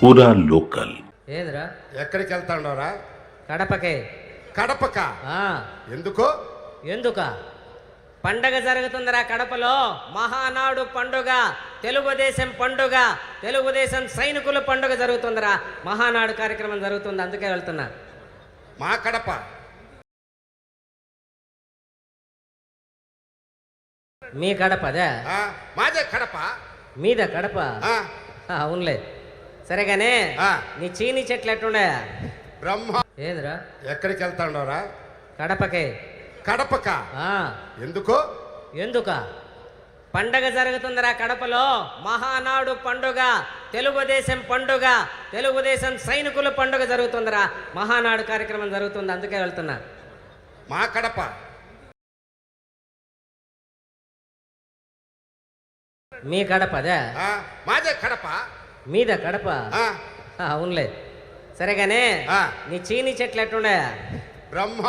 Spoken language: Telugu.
పూరా లోకల్. ఏదిరా ఎక్కడికి వెళ్తాండోరా? కడపకే. కడపక? ఆ, ఎందుకో? ఎందుక పండగ జరుగుతుందిరా కడపలో. మహానాడు పండుగ, తెలుగుదేశం పండుగ, తెలుగుదేశం సైనికుల పండుగ జరుగుతుందిరా. మహానాడు కార్యక్రమం జరుగుతుంది, అందుకే వెళ్తున్నా. మా కడప? మీ కడప అదే? మాదే కడప. మీద కడప? అవునులే. సరేగానే నీ చీని చెట్లు ఎట్లుండే? బ్రహ్మ. ఏదిరా ఎక్కడికి వెళ్తాండోరా? కడపకే. కడపక? ఎందుకో? ఎందుక పండగ జరుగుతుందిరా కడపలో. మహానాడు పండుగ, తెలుగుదేశం పండుగ, తెలుగుదేశం సైనికుల పండుగ జరుగుతుందిరా. మహానాడు కార్యక్రమం జరుగుతుంది, అందుకే వెళ్తున్నా. మా కడప? మీ కడప అదే? మాదే కడప. మీద కడప? అవునులే. సరేగానే నీ చీని చెట్లు ఎట్లుండే? బ్రహ్మ.